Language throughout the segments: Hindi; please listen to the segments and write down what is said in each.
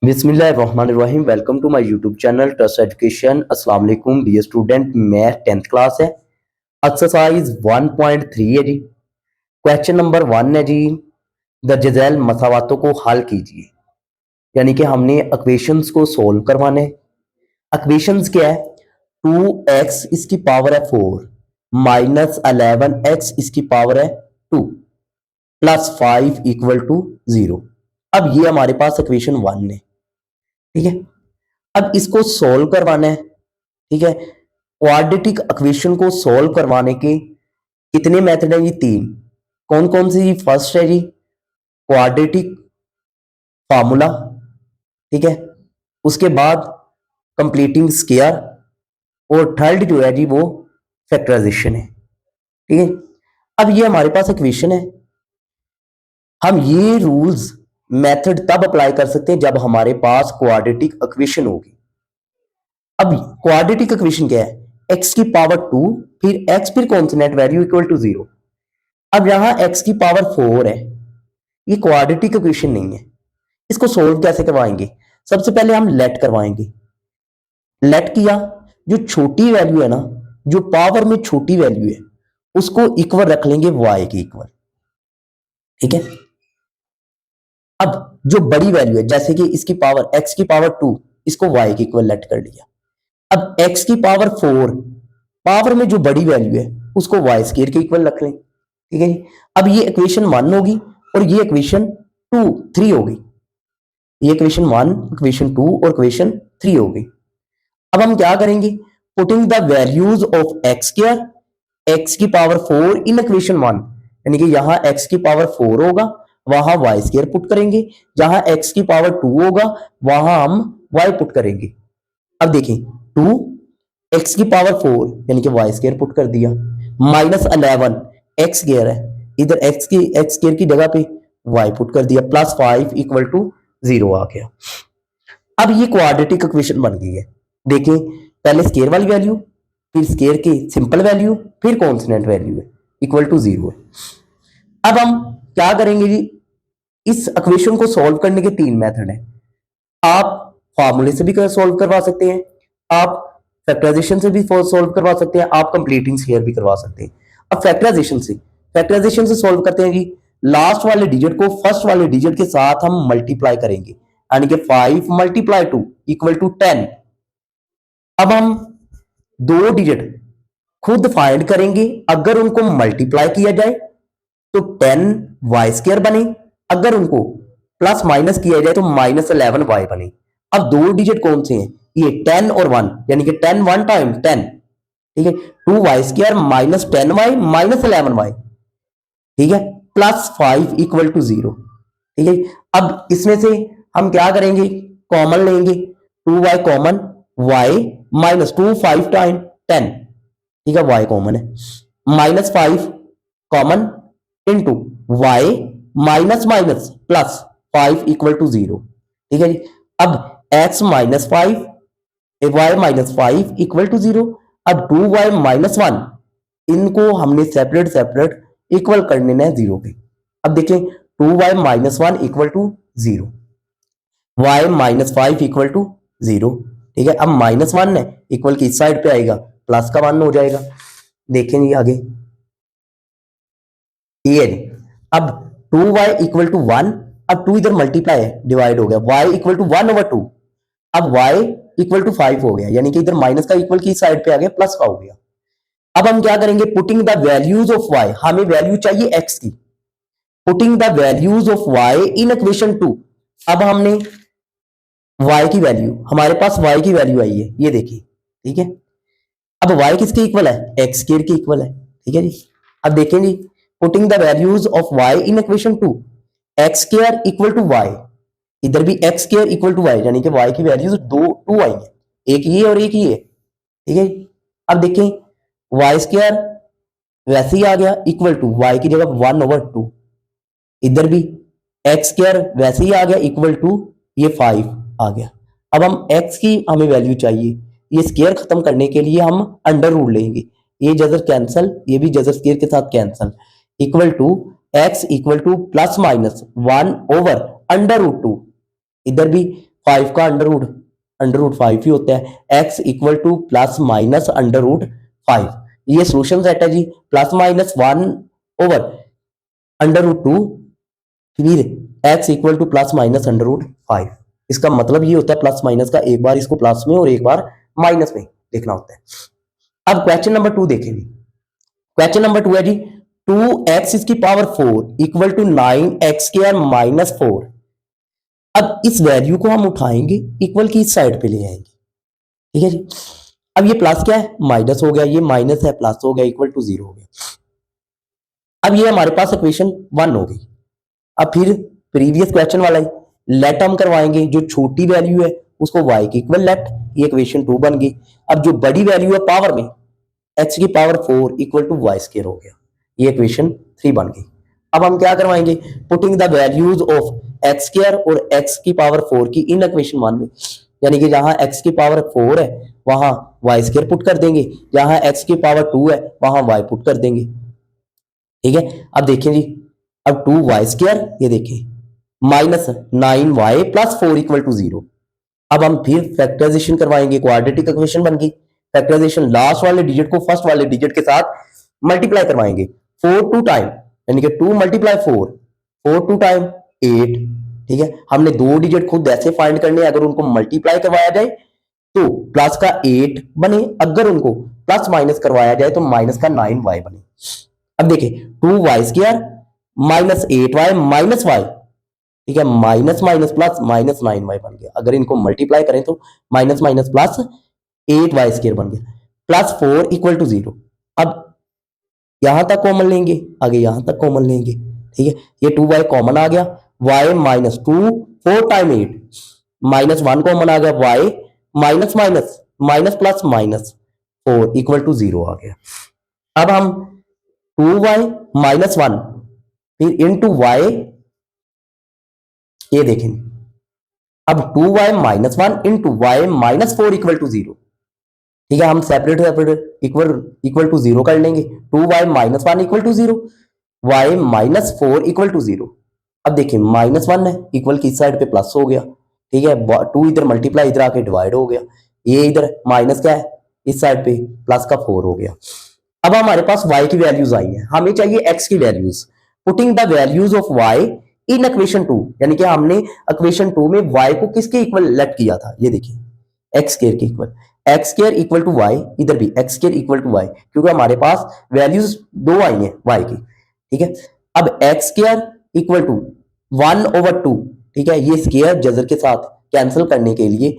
बिस्मिल्लाहिर्रहमानिर्रहीम। Welcome to my YouTube channel trust education. अस्सलाम वालेकुम डियर स्टूडेंट, मैं 10th क्लास है। एक्सरसाइज 1.3 है जी। क्वेश्चन नंबर 1 है जी, दर्ज मसावातों को हल कीजिए। यानी कि हमने इक्वेशंस को सोल्व करवाना है। इक्वेशंस क्या है? 2x इसकी पावर है 4 माइनस 11x इसकी पावर है 2 प्लस 5 इक्वल टू 0। अब ये हमारे पास इक्वेशन 1 है, ठीक है। अब इसको सोल्व करवाना है, ठीक है। क्वाड्रेटिक इक्वेशन को सोल्व करवाने के कितने मेथड हैं जी? 3। कौन कौन सी जी? फर्स्ट है जी क्वाड्रेटिक फार्मूला, ठीक है। उसके बाद कंप्लीटिंग स्क्वायर, और थर्ड जो है जी वो फैक्टराइजेशन है, ठीक है। अब ये हमारे पास इक्वेशन है। हम ये रूल्स मेथड तब अप्लाई कर सकते हैं जब हमारे पास क्वाड्रेटिक इक्वेशन होगी। अब क्वाड्रेटिक इक्वेशन क्या है? x की पावर 2 फिर x फिर कॉन्स्टेंट वैल्यू इक्वल टू 0। अब यहां x की पावर 4 है, ये क्वाड्रेटिक इक्वेशन नहीं है। इसको सोल्व कैसे करवाएंगे? सबसे पहले हम लेट करवाएंगे। लेट किया, जो छोटी वैल्यू है ना, जो पावर में छोटी वैल्यू है, उसको इक्वल रख लेंगे y के इक्वल, ठीक है। अब जो बड़ी वैल्यू है, जैसे कि इसकी पावर x की पावर 2, इसको y के इक्वल लेट कर लिया। अब x की पावर 4, पावर में जो बड़ी वैल्यू है उसको वाई स्क्वायर के इक्वल रख लें, ठीक है जी। अब ये इक्वेशन 1 होगी और ये इक्वेशन 3 होगी। ये इक्वेशन 1, इक्वेशन 2 और इक्वेशन 3 होगी। अब हम क्या करेंगे? Putting the values of x square, x की पावर 4 इन इक्वेशन 1, यानी कि यहां x की पावर 4 होगा, वहां वाई स्क्वायर पुट करेंगे। जहां x की पावर 2 होगा, वहां हम y पुट करेंगे। अब देखें, 2 एक्स की पावर 4 यानी कि वाई स्क्वायर पुट कर दिया, माइनस 11 एक्स स्क्वायर है, इधर एक्स स्क्वायर की जगह पे वाई पुट कर दिया, प्लस 5 इक्वल टू 0 आ गया। अब ये क्वाड्रेटिक इक्वेशन बन गई है। देखें, पहले स्क्वायर वाली वैल्यू, फिर स्क्वायर की सिंपल वैल्यू, फिर कॉन्स्टेंट वैल्यू है, इक्वल टू 0 है। अब हम क्या करेंगे जी? इस इक्वेशन को सॉल्व करने के 3 मेथड हैं। आप फार्मूले से भी सॉल्व करवा सकते हैं, आप फैक्टराइजेशन से भी सॉल्व करवा सकते हैं, आप कंप्लीटिंग स्क्वायर भी करवा सकते हैं। अब फैक्टराइजेशन से सॉल्व करते हैं जी। लास्ट वाले डिजिट को फर्स्ट वाले डिजिट के साथ हम मल्टीप्लाई करेंगे, यानी कि 5 मल्टीप्लाई 2 इक्वल टू 10। अब हम दो डिजिट खुद फाइंड करेंगे, अगर उनको मल्टीप्लाई किया जाए तो 10 वाई स्क्वायर बने, अगर उनको प्लस माइनस किया जाए तो माइनस 11 वाई बने। अब दो डिजिट कौन से हैं? ये 10 और 1, यानी कि 10 1 टाइम 10, ठीक है। 2 y square minus 10 y minus 11 y, ठीक है, प्लस 5 इक्वल टू 0, ठीक है। अब इसमें से हम क्या करेंगे? कॉमन लेंगे, 2 y common, y minus 2 5 time 10, ठीक है, वाई कॉमन है, minus 5 common into y minus minus plus 5 equal to 0, ठीक है जी। अब x minus 5, y minus 5 equal to 0। अब 2y माइनस 1, इनको हमने सेपरेट सेपरेट इक्वल करने हैं 0 पे। अब देखें, 2y minus 1 equal to 0, y minus 5 equal to 0, ठीक है। अब माइनस 1 है, इक्वल की इस साइड पे आएगा, प्लस का 1 हो जाएगा। देखें ये आगे, ये अब 2y इक्वल टू 1, अब 2 इधर मल्टीप्लाई है, डिवाइड हो गया, y इक्वल टू 1 ओवर 2, अब y इक्वल टू 5 हो गया, यानी कि इधर माइनस का इक्वल की साइड पे आ गया, प्लस का हो गया। अब हम क्या करेंगे? Putting the values of y, हमें वैल्यू चाहिए x की, putting the values of y in equation 2। अब हमने y की वैल्यू, हमारे पास y की वैल्यू आई है, ये देखिए, ठीक है। अब y किसके इक्वल है? x स्क्वायर के इक्वल है, ठीक है जी। अब देखें जी, putting the values of y in equation 2, x square equal to y, इधर भी x square equal to y, यानी कि y की वैल्यूज 2 आई है, एक ये और एक ये, ठीक है। अब देखें, y स्क्वायर वैसे ही आ गया, इक्वल टू y की जगह 1 ओवर 2, इधर भी x स्क्वायर वैसे ही आ गया, इक्वल टू ये 5 आ गया। अब हम x की हमें वैल्यू चाहिए, ये स्क्वायर खत्म करने के लिए हम अंडर रूट लेंगे, ये जजर कैंसल, ये भी जजर स्क्वायर के साथ cancel, equal to x equal to plus minus 1 over under root 2, इधर भी 5 का अंडर रूट 5 ही होता है। x equal to plus minus under root 5, ये सोल्यूशन सेट है जी। Plus minus 1 over under root 2, फिर x equal to plus minus under root 5। इसका मतलब ये होता है प्लस माइनस का एक बार इसको प्लस में और एक बार माइनस में लिखना होता है। अब क्वेश्चन नंबर 2 देखेंगे। क्वेश्चन नंबर 2 है जी 2x इसकी power 4 equal to 9x square minus 4। अब इस वैल्यू को हम उठाएंगे इक्वल की इस साइड पे ले आएंगे, ठीक है जी। अब ये प्लस क्या है, माइनस हो गया, ये माइनस है प्लस हो गया, इक्वल टू 0 हो गया। अब ये हमारे पास इक्वेशन 1 हो गई। अब फिर प्रीवियस क्वेश्चन वाला ही लेट हम करवाएंगे, जो छोटी वैल्यू है उसको y की इक्वल लेट, ये इक्वेशन 2 बन गई। अब जो बड़ी वैल्यू है पावर में x की power 4 equal to y square हो गया, ये इक्वेशन 3 बन गई। अब हम क्या करवाएंगे, putting the values of x square और x की पावर 4 की इन इक्वेशन 1 में, यानी कि जहां x की पावर 4 है वहां y स्क्वायर पुट कर देंगे, जहां x की पावर 2 है वहां y पुट कर देंगे, ठीक है। अब देखें जी, अब 2y स्क्वायर, ये देखें minus 9y plus 4 equal to 0। अब हम फिर फैक्टराइजेशन करवाएंगे, क्वाड्रेटिक इक्वेशन बन गई। फैक्टराइजेशन लास्ट वाले डिजिट को फर्स्ट वाले डिजिट के साथ मल्टीप्लाई करवाएंगे। 4 टू टाइम यानी कि 2 मल्टीप्लाई 4, 4 टू टाइम 8, ठीक है। हमने दो डिजिट खुद ऐसे फाइंड करने हैं, अगर उनको मल्टीप्लाई करवाया जाए तो प्लस का 8 बने, अगर उनको प्लस माइनस करवाया जाए तो माइनस का 9y बने। अब देखिए 2y square minus 8y minus y, ठीक है, minus minus plus minus 9y बन गया। अगर इनको मल्टीप्लाई करें तो minus minus plus 8y square बन गया, प्लस 4 इक्वल टू 0। अब यहां तक कॉमन लेंगे, आगे यहां तक कॉमन लेंगे, ठीक है। ये 2y कॉमन आ गया, y minus 2 4 time 8 minus 1 common आ गया, y minus minus minus plus minus 4 equal to 0 आ गया। अब हम 2y माइनस 1 फिर इंटू y, ये देखें अब 2y minus 1 into y minus 4 equal to 0, ठीक है। हम सेपरेट सेपरेट इक्वल टू 0 कर लेंगे। 2y minus 1 equal to 0, y minus 4 equal to 0। अब देखिए माइनस 1 है, इक्वल की इस साइड पे प्लस हो गया, ठीक है। 2 इधर मल्टीप्लाई इधर आके डिवाइड हो गया, ये इधर माइनस क्या है इस साइड पे प्लस का 4 हो गया। अब हमारे पास y की वैल्यूज आई है, हमें चाहिए x की values. Putting the values of y in equation 2, यानी कि हमने इक्वेशन 2 में y को किसके इक्वल लेट किया था, ये देखिए x स्क्वायर के equal, x square equal to y, इधर भी x square equal to y, क्योंकि हमारे पास वैल्यूज दो आई हैं y की, ठीक है। अब x square equal to 1 over 2, ठीक है। ये स्क्वायर जजर के साथ कैंसिल करने के लिए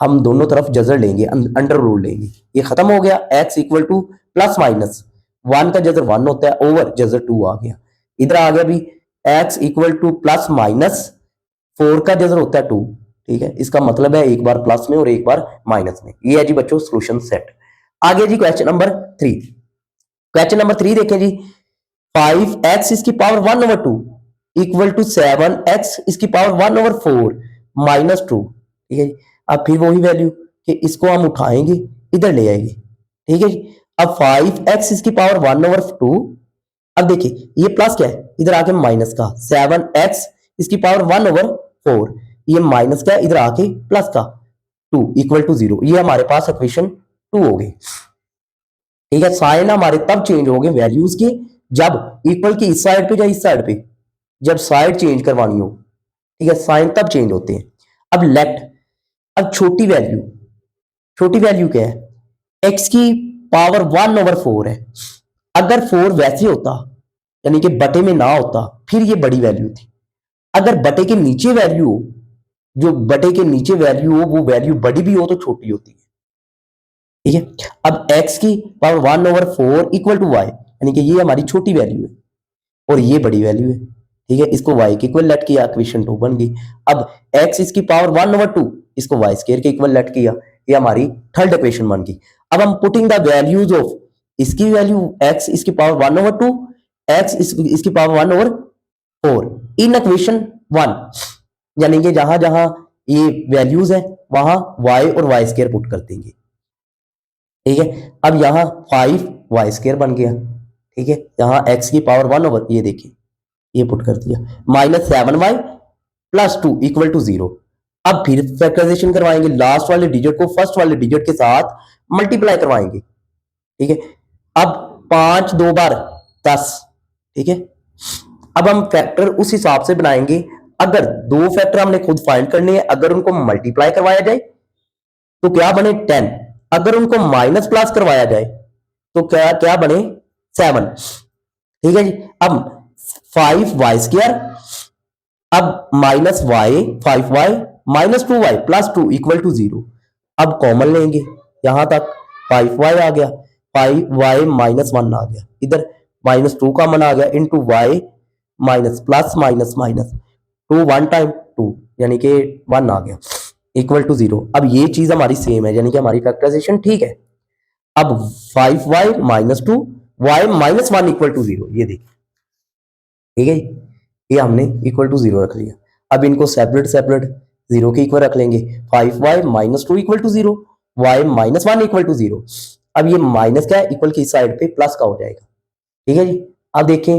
हम दोनों तरफ जजर लेंगे, अंडर रूल लेंगे, ये खत्म हो गया। x equal to plus minus 1 का जजर 1 होता है, ओवर जजर 2 आ गया, इधर आ गया भी x equal to plus minus 4 का जजर होता है 2, ठीक है। इसका मतलब है एक बार प्लस में और एक बार माइनस में। ये है जी बच्चों सॉल्यूशन सेट। आगे जी क्वेश्चन नंबर 3। क्वेश्चन नंबर 3 देखें जी, 5x इसकी power 1 over 2 equal to 7x इसकी पावर 1 ओवर 4 माइनस 2, ठीक है जी। अब फिर वही वैल्यू कि इसको हम उठाएंगे इधर ले आएंगे, ठीक है जी। अब 5x इसकी पावर 1 ओवर 2, अब देखिए ये प्लस क्या है इधर आके माइनस का, 7x इसकी पावर 1 ओवर 4, ये माइनस का इधर आके प्लस का 2 इक्वल टू 0। ये हमारे पास इक्वेशन 2 हो गई, ठीक है। साइन हमारे तब चेंज हो गए वैल्यूज के जब इक्वल की इस साइड पे या इस साइड पे, जब साइड चेंज करवानी हो, ठीक है, साइन तब चेंज होते हैं। अब लेट, अब छोटी वैल्यू क्या है, x की पावर 1 ओवर 4 है। अगर 4 वैसे होता यानी कि बटे में ना होता फिर ये बड़ी वैल्यू थी। अगर बटे के नीचे वैल्यू हो, जो बटे के नीचे वैल्यू हो वो वैल्यू बड़ी भी हो तो छोटी होती है, ठीक है। अब x की power 1 over 4 equal to y, यानी कि ये हमारी छोटी वैल्यू है और ये बड़ी वैल्यू है, ठीक है। इसको y के इक्वल लेट किया, इक्वेशन 2 बन गई। अब x इसकी पावर 1 ओवर 2, इसको y स्क्वायर के इक्वल लेट किया, ये हमारी थर्ड इक्वेशन बन गई। अब हम पुटिंग द वैल्यूज ऑफ इसकी वैल्यू x इसकी पावर 1 ओवर 2, x इसकी पावर 1 ओवर 4 इन इक्वेशन 1, यानी कि जहां जहां ये वैल्यूज है वहां y और y स्क्वायर पुट कर देंगे, ठीक है। अब यहां 5y स्क्वायर बन गया, ठीक है। यहां x की पावर 1 ओवर, ये देखिए ये पुट कर दिया, minus 7y plus 2 equal to 0। अब फिर फैक्टराइजेशन करवाएंगे, लास्ट वाले डिजिट को फर्स्ट वाले डिजिट के साथ मल्टीप्लाई करवाएंगे, ठीक है। अब 5 2 बार 10, ठीक है। अब हम फैक्टर उस हिसाब से बनाएंगे, अगर दो फैक्टर हमने खुद फाइंड करने हैं, अगर उनको मल्टीप्लाई करवाया जाए तो क्या बने 10, अगर उनको माइनस प्लस करवाया जाए तो क्या क्या बने 7, ठीक है जी। अब 5y² अब minus y 5y minus 2y plus 2 equal to 0। अब कॉमन लेंगे, यहां तक 5y आ गया, 5y माइनस 1 आ गया, इधर माइनस 2 कॉमन आ गया, into y minus plus minus minus 2 1 time 2 यानी कि 1 आ गया, इक्वल टू 0। अब ये चीज हमारी सेम है, यानी कि हमारी फैक्टराइजेशन ठीक है। अब 5y minus 2 y minus 1 equal to 0, ये देखिए, ठीक है, ये हमने इक्वल टू 0 रख लिया। अब इनको सेपरेट सेपरेट 0 के इक्वल रख लेंगे, 5y minus 2 equal to 0, y minus 1 equal to 0। अब ये माइनस क्या है, इक्वल की साइड पे प्लस का हो जाएगा, ठीक है जी। अब देखें,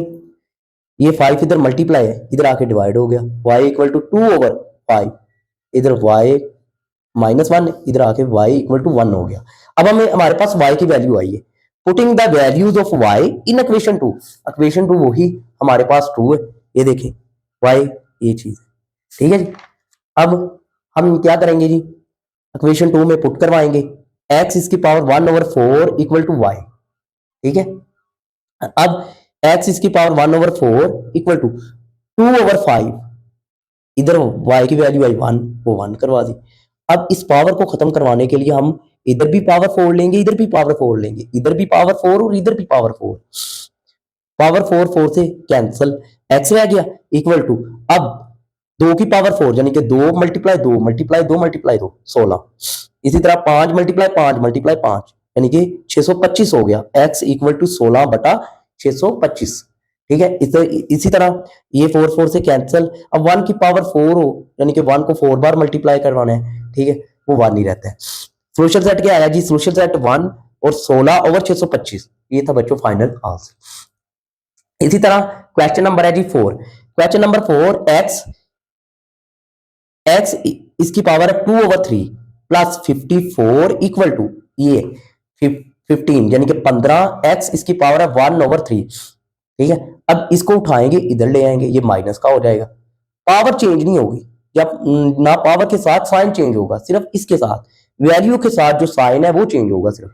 ये 5 इधर मल्टीप्लाई है, इधर आके डिवाइड हो गया, y इक्वल टू 2/5, इधर y माइनस 1, इधर आके y इक्वल टू 1 हो गया। अब हमें हमारे पास y की वैल्यू आई है, putting the values of y in equation 2, equation 2 वही हमारे पास 2 है, ये देखें y ये चीज है, ठीक है जी। अब हम क्या करेंगे जी, इक्वेशन 2 में पुट करवाएंगे, x इसकी पावर 1/4 इक्वल टू y, ठीक है। अब x इसकी पावर 1/4 इक्वल टू 2/5, इधर y की वैल्यू आई 1, वो 1 करवा दी। अब इस पावर को खत्म करवाने के लिए हम इधर भी पावर 4 लेंगे, इधर भी पावर 4 लेंगे, इधर भी पावर 4 और इधर भी पावर 4, पावर 4 4 से कैंसिल, x रह गया इक्वल टू, अब 2 की पावर 4 यानी कि 2 मल्टीप्लाई 2 मल्टीप्लाई 2 मल्टीप्लाई 2 16, इसी तरह 5 मल्टीप्लाई 5 मल्टीप्लाई 5 यानी कि 625 हो गया, x इक्वल टू 16/625, ठीक है। इसी तरह ये 4 4 से कैंसिल, अब 1 की पावर 4 हो यानी कि 1 को 4 बार मल्टीप्लाई करवाना है, ठीक है, वो 1 ही रहता है। सोल्यूशन सेट क्या आया जी, सोल्यूशन सेट 1 और 16/625, ये था बच्चों फाइनल आंसर। इसी तरह क्वेश्चन नंबर है जी 4, क्वेश्चन नंबर 4, x इसकी पावर है 2/3 प्लस 54 इक्वल टू ये 15 यानी कि 15, x इसकी पावर है 1/3, ठीक है। अब इसको उठाएंगे, इधर ले आएंगे, ये माइनस का हो जाएगा, पावर चेंज नहीं होगी, जब ना पावर के साथ साइन चेंज होगा, सिर्फ इसके साथ वैल्यू के साथ जो साइन है वो चेंज होगा सिर्फ।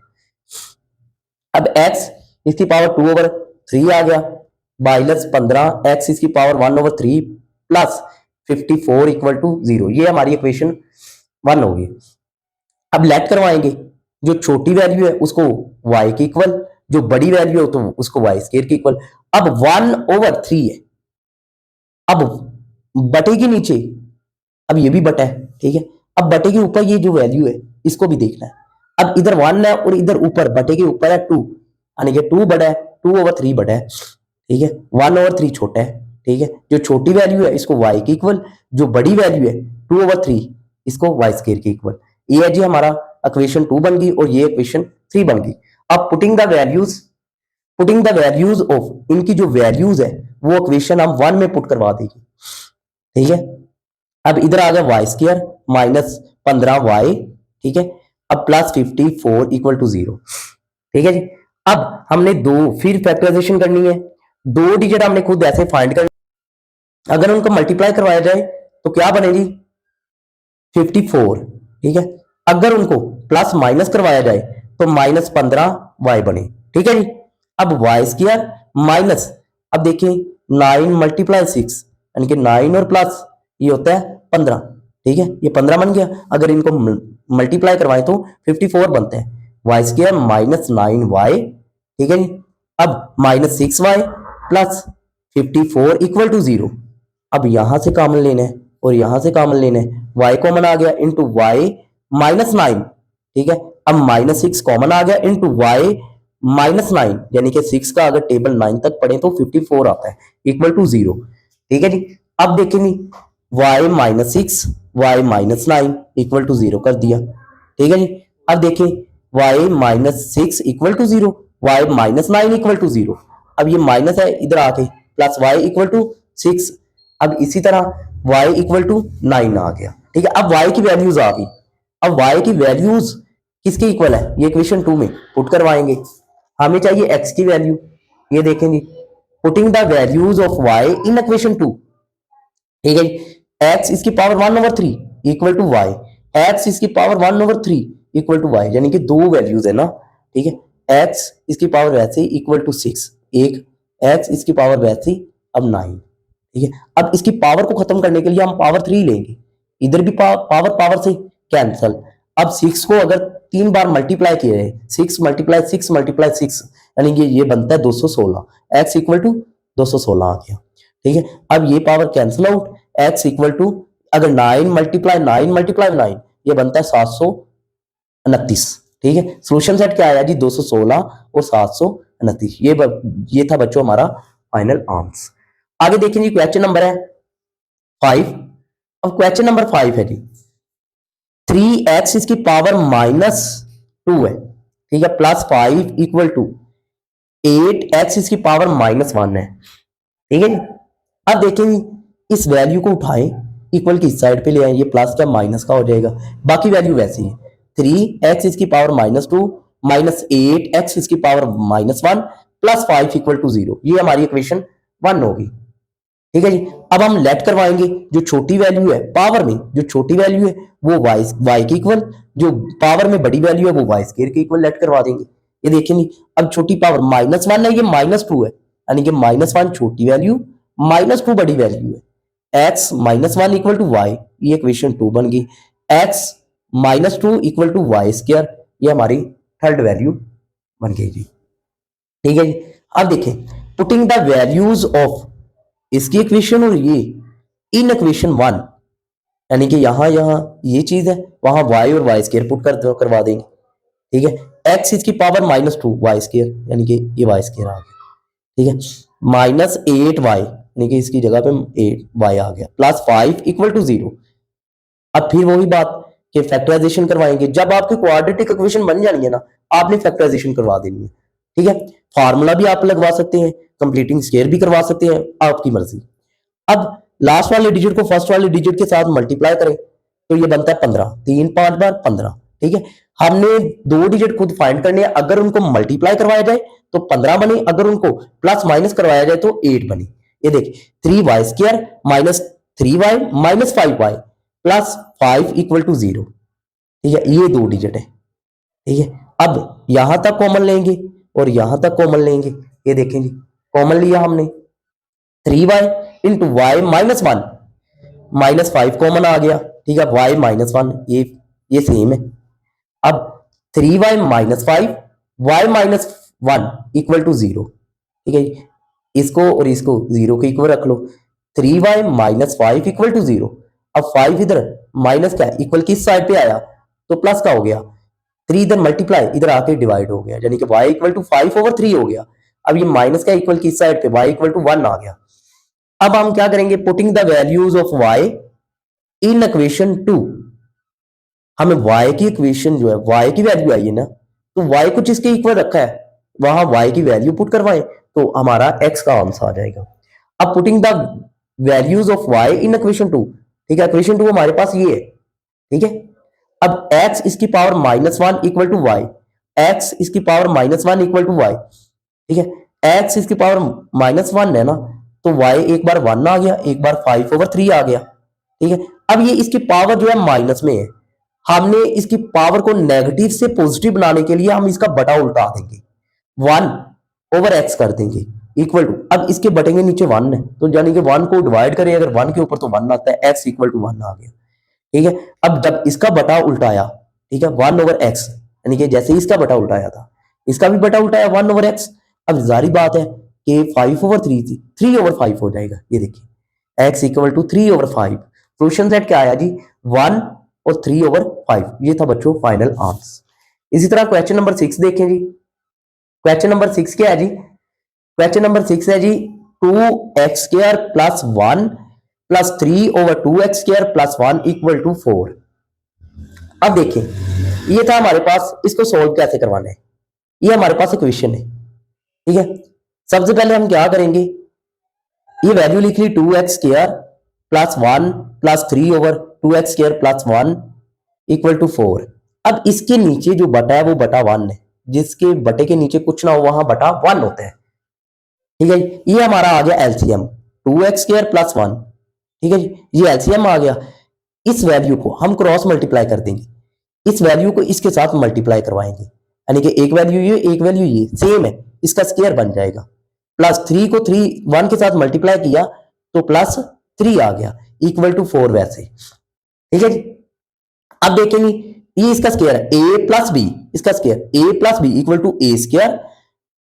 अब x इसकी पावर 2/3 आ गया, माइनस 15, x इसकी पावर 1/3 प्लस 54 इक्वल टू 0, ये हमारी इक्वेशन 1 होगी। अब लेट करवाएंगे, जो छोटी वैल्यू है उसको y के इक्वल, जो बड़ी वैल्यू है तो उसको y² के इक्वल। अब 1/3 है, अब बटे के नीचे, अब ये भी बटा है, ठीक है। अब बटे के ऊपर ये जो वैल्यू है इसको भी देखना है, अब इधर 1 है और इधर ऊपर बटे के ऊपर है 2, यानी कि 2 बड़ा है, 2/3 बड़ा है, ठीक है, 1/3 छोटा है, ठीक है। जो छोटी वैल्यू है इसको y के इक्वल, जो बड़ी वैल्यू है 2/3 इसको y² के इक्वल। ये है जी हमारा इक्वेशन 2 बन गई और ये इक्वेशन 3 बन गई। अब पुटिंग द वैल्यूज ऑफ, इनकी जो वैल्यूज है वो इक्वेशन हम 1 में पुट करवा देंगे, ठीक है। अब इधर आ गया y² माइनस 15y, ठीक है, अब प्लस 54 इक्वल टू 0, ठीक है जी। अब हमने फिर फैक्टराइजेशन करनी है, 2 डिजिट हमने खुद ऐसे फाइंड करनी, अगर उनको मल्टीप्लाई करवाया जाए तो क्या बनेगी 54, ठीक है। अगर उनको प्लस माइनस करवाया जाए तो माइनस 15y बने, ठीक है जी। अब y² माइनस, अब देखिए 9 मल्टीप्लाई 6 यानी कि 9 और प्लस ये होता है 15, ठीक है, ये 15 बन गया। अगर इनको मल्टीप्लाई करवाएं तो 54 बनते हैं, y² माइनस 9y, ठीक है जी। अब minus 6y plus 54 equal to 0, अब यहां से कॉमन लेना है और यहां से कॉमन लेना है, y कॉमन आ गया इंटू वाई माइनस 9, ठीक है। अब माइनस 6 कॉमन आ गया इंटू वाई माइनस 9, यानी कि 6 का अगर टेबल 9 तक पढ़े तो 54 आता है इक्वल टू 0, ठीक है जी। अब देखेंगे y minus 6 y minus 9 equal to 0 कर दिया, ठीक है जी। अब देखें y minus 6 equal to 0, y minus 9 equal to 0, अब ये माइनस है इधर आके प्लस y इक्वल टू 6, अब इसी तरह y इक्वल टू 9 आ गया, ठीक है, अब y की वैल्यूज आ गई। अब y की वैल्यूज किसके इक्वल है, ये इक्वेशन 2 में पुट करवाएंगे। हमें चाहिए x की वैल्यू, ये देखेंगे putting the values of y in equation 2। ठीक है जी, x इसकी power 1/3 equal to y, x इसकी पावर 1/3 इक्वल टू y, यानी कि दो वैल्यूज है ना। ठीक है, x इसकी पावर वैसे इक्वल टू 6 एक, x इसकी पावर वैसे अब 9। ठीक है, अब इसकी पावर को खत्म करने के लिए हम पावर 3 लेंगे, इधर भी पावर पावर से कैंसल। अब 6 को अगर 3 बार मल्टीप्लाई किए, 6 मल्टीप्लाई 6 मल्टीप्लाई 6, यानी कि ये बनता है 216, x इक्वल टू 216 आ गया। ठीक है, अब ये power cancel out, x equal to अगर 9 मल्टीप्लाई 9 मल्टीप्लाई 9, ये बनता है 729। ठीक है, सोल्यूशन सेट क्या आया जी, 216 और 729। ये था बच्चों हमारा फाइनल आंसर। आगे देखें जी, क्वेश्चन नंबर है 5। अब क्वेश्चन नंबर 5 है जी, 3x इसकी पावर -2 है। ठीक है, प्लस 5 इक्वल टू 8x इसकी पावर -1 है। ठीक है जी, अब देखें इस वैल्यू को उठाएं, इक्वल की इस साइड पे ले आए, ये प्लस का माइनस का हो जाएगा, बाकी वैल्यू वैसी है। 3x इसकी पावर -2 -8x इसकी पावर -1 प्लस 5 इक्वल टू 0, ये हमारी इक्वेशन 1 होगी। ठीक है जी, अब हम लेट करवाएंगे, जो छोटी वैल्यू है पावर में, जो छोटी वैल्यू है वो y के इक्वल, जो पावर में बड़ी वैल्यू है वो y² के इक्वल लेट करवा देंगे। ये देखेंगे, अब छोटी पावर -1 है, ये -2 है, यानी कि -1 छोटी वैल्यू, -2 बड़ी वैल्यू है। x -1 इक्वल टू y, ये इक्वेशन 2 बन गई। x -2 इक्वल टू y², ये हमारी थर्ड वैल्यू बन गई जी। ठीक है जी, अब देखें पुटिंग द वैल्यूज ऑफ इसकी इक्वेशन और ये इन इक्वेशन 1, यानी कि यहां ये चीज है, वहां y और y² पुट करवा देंगे। ठीक है, x इसकी पावर -2 y², यानी कि ये y² आ गया। ठीक है, -8y, यानी कि इसकी जगह पे 8y आ गया, प्लस 5 इक्वल टू 0। अब फिर वही बात कि फैक्टराइजेशन करवाएंगे, जब आपकी क्वाड्रेटिक इक्वेशन बन जानी है ना, आपने फैक्टराइजेशन करवा देनी है। ठीक है, फार्मूला भी आप लगवा सकते हैं, कंप्लीटिंग स्क्वायर भी करवा सकते हैं, आपकी मर्जी। अब लास्ट वाले डिजिट को फर्स्ट वाले डिजिट के साथ मल्टीप्लाई करें तो ये बनता है 15, 3 5 बार 15। ठीक है, हमने दो डिजिट खुद फाइंड करने हैं, अगर उनको मल्टीप्लाई करवाया जाए तो 15 बने, अगर उनको प्लस माइनस करवाया जाए तो 8 बने। ये देखिए 3y² -3y -5y plus 5 equal to 0। ठीक है, ये दो डिजिट है। ठीक है, अब यहां तक कॉमन लेंगे और यहां तक कॉमन लेंगे, ये देखेंगे कॉमन लिया हमने 3y इंटू वाई -1 -5 कॉमन आ गया। ठीक है, y -1 ये सेम है। अब 3y -5 y -1 इक्वल टू 0। ठीक है, इसको और इसको 0 के इक्वल रख लो, 3y -5 इक्वल टू 0। अब 5 इधर माइनस क्या इक्वल किस साइड पे आया तो प्लस का हो गया, 3 इधर मल्टीप्लाई इधर आके डिवाइड हो गया, यानी कि y इक्वल टू 5/3 हो गया। अब ये माइनस का इक्वल किस साइड पे, y इक्वल टू 1 आ गया। अब हम क्या करेंगे, putting the values of y in equation 2। हमें y की इक्वेशन जो है, y की वैल्यू आई है ना, तो y कुछ इसके इक्वल रखा है, वहां y की वैल्यू पुट करवाएं तो हमारा x का आंसर आ जाएगा। अब putting the values of y in equation 2। ठीक है, इक्वेशन 2 हमारे पास ये है। ठीक है, अब x इसकी power -1 equal to y, x इसकी पावर -1 इक्वल टू y। ठीक है, x इसकी पावर -1 है ना, तो y एक बार 1 आ गया, एक बार 5/3 आ गया। ठीक है, अब ये इसकी पावर जो है माइनस में है, हमने इसकी पावर को नेगेटिव से पॉजिटिव बनाने के लिए हम इसका बटा उल्टा देंगे, 1/x कर देंगे इक्वल टू, अब इसके बटे के नीचे 1 है तो यानी कि 1 को डिवाइड करें अगर 1 के ऊपर तो 1 आता है, x इक्वल टू 1 आ गया। ठीक है, अब जब इसका बटा उल्टाया, ठीक है 1/x, यानी कि जैसे इसका बटा उल्टाया था इसका भी बटा उल्टाया 1/x। अब जारी बात है कि 5/3 थी, 3/5 हो जाएगा। ये देखिए x equal to 3/5। Solution set क्या आया जी, 1 और 3/5। ये था बच्चों फाइनल आंसर। इसी तरह क्वेश्चन नंबर 6 देखें जी। क्वेश्चन नंबर 6 क्या है जी, क्वेश्चन नंबर 6 है जी 2x² plus 1 plus 3/2x² plus 1 equal to 4। अब देखें ये था हमारे पास, इसको सोल्व कैसे करवाना है, ये हमारे पास इक्वेशन है। ठीक है, सबसे पहले हम क्या करेंगे, ये वैल्यू लिख ली 2x² plus 1 plus 3 2x square plus 1 equal to 4। अब इसके नीचे जो बटा है वो बटा 1 है, जिसके बटे के नीचे कुछ ना हो वहां बटा 1 होता है। ठीक है जी, ये हमारा आ गया एलसीएम 2x स्क्वायर प्लस 1। ठीक है जी, ये एलसीएम आ गया। इस वैल्यू को हम क्रॉस मल्टीप्लाई कर देंगे, इस वैल्यू को इसके साथ मल्टीप्लाई करवाएंगे, यानी कि एक वैल्यू ये एक वैल्यू ये सेम है, इसका स्क्वायर बन जाएगा। प्लस 3 को 3 1 के साथ मल्टीप्लाई किया तो प्लस 3 आ गया इक्वल टू 4 वैसे। ठीक है जी, अब देखेंगे ये इसका स्क्वायर है ए प्लस बी, इसका square a plus b equal to a square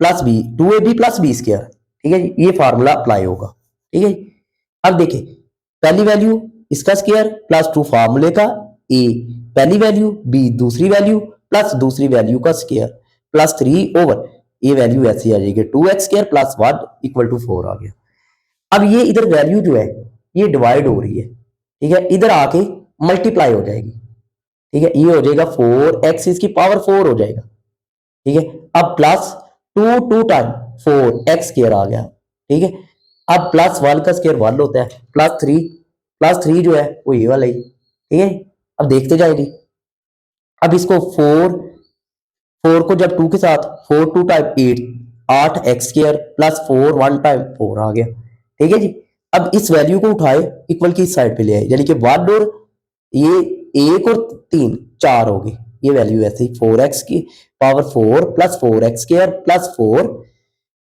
plus b 2ab plus b square. ठीक है जी, ये फार्मूला अप्लाई होगा। ठीक है जी, अब देखिए पहली वैल्यू इसका स्क्वायर प्लस 2 फार्मूले का ए पहली वैल्यू बी दूसरी वैल्यू प्लस दूसरी वैल्यू का स्क्वायर प्लस 3 ओवर ये वैल्यू ऐसी आ जाएगी 2x square plus 1 equal to 4 आ गया। अब ये इधर वैल्यू जो है ये डिवाइड हो रही है। ठीक है, इधर आके मल्टीप्लाई हो जाएगी। ठीक है, ये हो जाएगा 4x इसकी पावर 4 हो जाएगा। ठीक है, अब प्लस 2 टाइम 4x स्क्वायर आ गया। ठीक है, अब प्लस 1 का स्क्वायर 1 होता है प्लस 3 जो है वो ये वाला ही। ठीक है, अब देखते जाएंगे। अब इसको 4 को जब 2 के साथ 4 2 time 8 x square plus 4 1 time 4 आ गया। ठीक है जी, अब इस वैल्यू को उठाए इक्वल की इस साइड पे ले आए, यानी कि 1 और ये 1 और 3 4 हो गए। ये वैल्यू ऐसे ही 4x की power 4 plus 4x square plus 4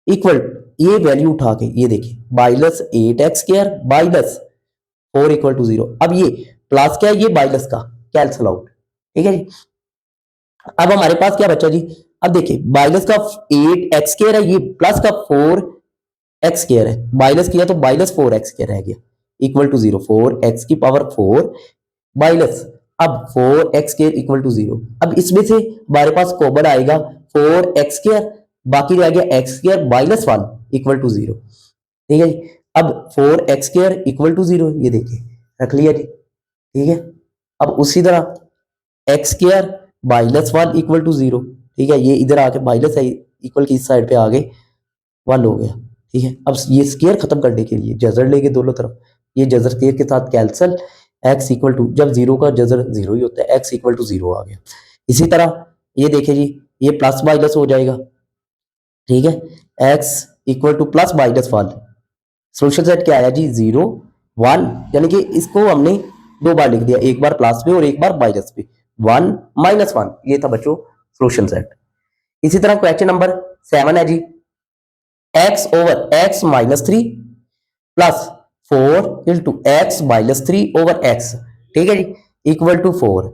equal ये वैल्यू उठा के ये देखिए minus 8x square minus 4 equal to 0। अब ये प्लस क्या है, ये माइनस का कैंसिल आउट। ठीक है जी, अब हमारे पास क्या बचा जी, अब देखिए माइनस का 8x स्क्वायर है, ये प्लस का 4x स्क्वायर है, माइनस किया तो माइनस 4x स्क्वायर रह गया इक्वल टू 0। 4x की पावर 4 माइनस अब 4x स्क्वायर इक्वल टू 0। अब इसमें से हमारे पास कॉमन आएगा 4x स्क्वायर, बाकी रह गया x square minus 1 equal to 0। ठीक है जी, अब 4x स्क्वायर इक्वल टू 0 ये देखिए रख लिया जी। ठीक है, अब उसी तरह x square minus 1 equal to 0। ठीक है, ये इधर आके माइनस है इक्वल की इस साइड पे आ गए 1 हो गया। ठीक है, अब ये स्क्वायर खत्म करने के लिए जजर लेके दोनों तरफ, ये जजर स्क्वायर के साथ कैंसिल, x इक्वल टू जब 0 का जजर 0 ही होता है x इक्वल टू 0 आ गया। इसी तरह ये देखिए जी ये प्लस माइनस हो जाएगा। ठीक है, x equal to plus minus 1, solution set क्या आया जी 0 1, यानी कि इसको हमने 2 बार लिख दिया, एक बार प्लस पे और एक बार माइनस पे, 1 माइनस 1। ये था बच्चों सोल्यूशन सेट। इसी तरह क्वेश्चन नंबर 7 है जी x over x minus 3 plus 4 into x minus 3 over x। ठीक है जी, इक्वल टू 4।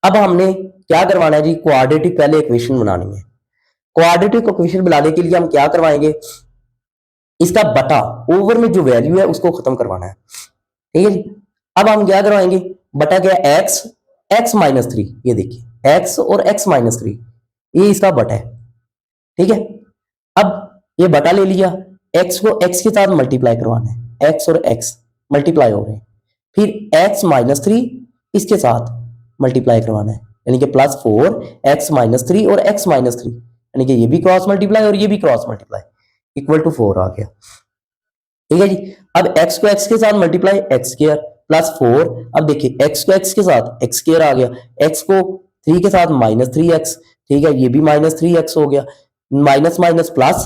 अब हमने क्या करवाना है जी, क्वाड्रेटिक पहले इक्वेशन बनानी है। क्वाड्रेटिक इक्वेशन बनाने के लिए हम क्या करवाएंगे, इसका बटा ओवर में जो वैल्यू है उसको खत्म करवाना है। ठीक है जी, अब हम क्या करवाएंगे, बटा क्या एक्स एक्स माइनस 3, ये देखिए एक्स और एक्स माइनस 3 ये इसका बटा है। ठीक है, अब ये बटा ले लिया, एक्स को एक्स के साथ मल्टीप्लाई करवाना है, एक्स और एक्स मल्टीप्लाई हो रहे हैं, फिर एक्स माइनस 3 इसके साथ मल्टीप्लाई करवाना है, यानी कि प्लस 4 एक्स माइनस 3 और एक्स माइनस 3, यानी कि ये भी क्रॉस मल्टीप्लाई और ये भी क्रॉस मल्टीप्लाई इक्वल टू 4 आ गया। ठीक है जी, अब x को x के साथ मल्टीप्लाई एक्स स्क्वायर प्लस 4, अब देखिए x को x के साथ एक्स स्क्वायर आ गया, x को 3 के साथ माइनस 3x। ठीक है, ये भी माइनस 3x हो गया, माइनस माइनस प्लस।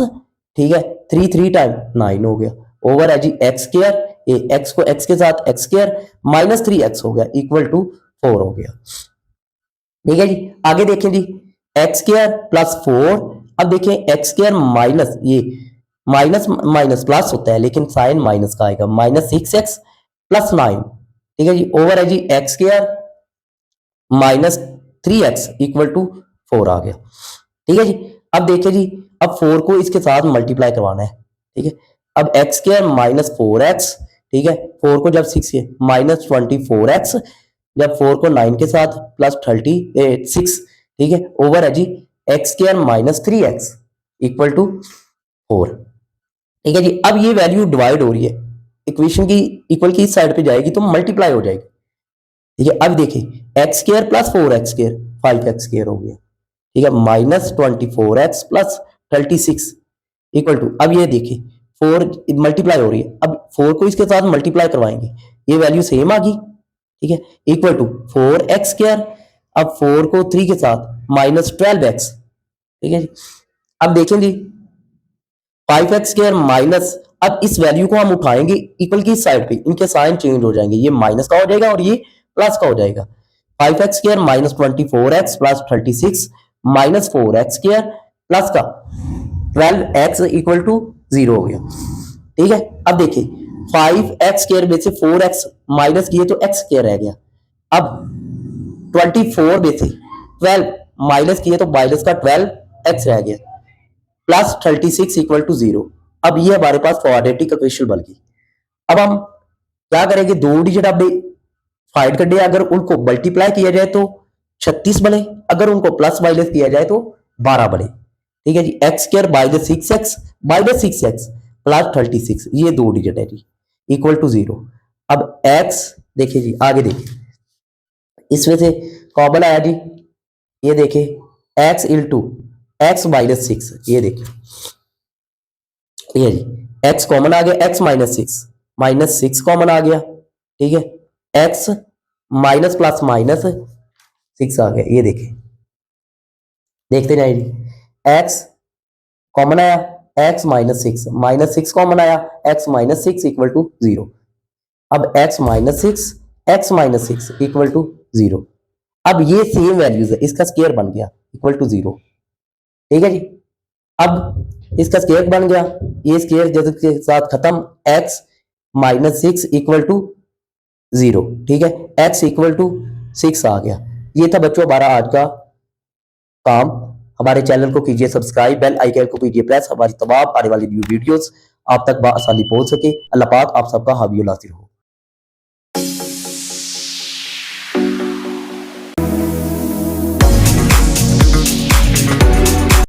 ठीक है, 3 टाइम 9 हो गया ओवर है जी एक्स स्क्वायर, ये x को x के साथ एक्स स्क्वायर माइनस 3x हो गया इक्वल टू 4 हो गया। ठीक है जी, आगे देखें जी एक्स स्क्वायर प्लस 4, अब देखें एक्स स्क्वायर माइनस ये माइनस माइनस प्लस होता है लेकिन साइन माइनस का आएगा, माइनस 6x प्लस 9। ठीक है जी, ओवर है जी x square minus 3x equal to 4 आ गया। ठीक है जी, अब देखिए जी अब 4 को इसके साथ मल्टीप्लाई करवाना है। ठीक है, अब एक्स स्क्वायर माइनस 4x, ठीक है 4 को जब 6 है माइनस 24x, जब 4 को 9 के साथ प्लस 36। ठीक है, ओवर है जी x square minus 3x equal to 4। ठीक है जी, अब ये वैल्यू डिवाइड हो रही है, इक्वेशन की इक्वल की इस साइड पे जाएगी तो मल्टीप्लाई हो जाएगी। ठीक है, अब देखिए x square plus 4x square 5x square हो गया। ठीक है, minus 24x plus 36 equal to, अब ये देखिए 4 मल्टीप्लाई हो रही है, अब 4 को इसके साथ मल्टीप्लाई करवाएंगे, ये वैल्यू सेम आ गई। ठीक है, इक्वल टू 4x²। अब 4 को 3 के साथ -12x, ठीक है जी। अब देखें जी 5x² माइनस, अब इस वैल्यू को हम उठाएंगे इक्वल की साइड पे, इनके साइन चेंज हो जाएंगे, ये माइनस का हो जाएगा और ये प्लस का हो जाएगा। 5x² minus 24x plus 36 minus 4x² plus का 12x इक्वल टू 0 हो गया। ठीक है, अब देखिए 5x² में से 4x माइनस किए तो x² रह गया। अब 24 में से 12 माइनस किए तो माइनस का 12x रह गया प्लस 36 इक्वल टू 0। अब ये हमारे पास क्वाड्रेटिक इक्वेशन बन गई। अब हम क्या करेंगे, दो डिजिट अब फाइंड करने, अगर उनको मल्टीप्लाई किया जाए तो 36 बने, अगर उनको प्लस माइनस किया जाए तो 12 बने। ठीक है जी, x² minus 6x minus 6x plus 36, ये दो डिजिट है जी, इक्वल टू 0। अब x देखिए जी, आगे देखिए, इसमें से कॉमन आया जी, ये देखिए x इंटू एक्स माइनस 6, ये देखिए ये जी x कॉमन आ गया, x माइनस 6 कॉमन आ गया। ठीक है, x माइनस प्लस माइनस 6 आ गया, ये देखिए, देखते जाइए जी, x कॉमन आया, x माइनस 6 कॉमन आया, x माइनस 6 इक्वल टू 0। अब x माइनस 6 इक्वल टू 0। अब ये सेम वैल्यूज है, इसका स्क्वायर बन गया इक्वल टू 0। ठीक है जी, अब इसका स्क्वायर बन गया, ये स्क्वायर जैसे के साथ खत्म, x माइनस 6 इक्वल टू 0। ठीक है, x इक्वल टू 6 आ गया। ये था बच्चों हमारा आज का काम। हमारे चैनल को कीजिए सब्सक्राइब, बेल आइकन को कीजिए प्रेस, हमारी तमाम आने वाली न्यू वीडियोस आप तक आसानी पहुंच सके। अल्लाह पाक आप सबका हावी नासिर हो।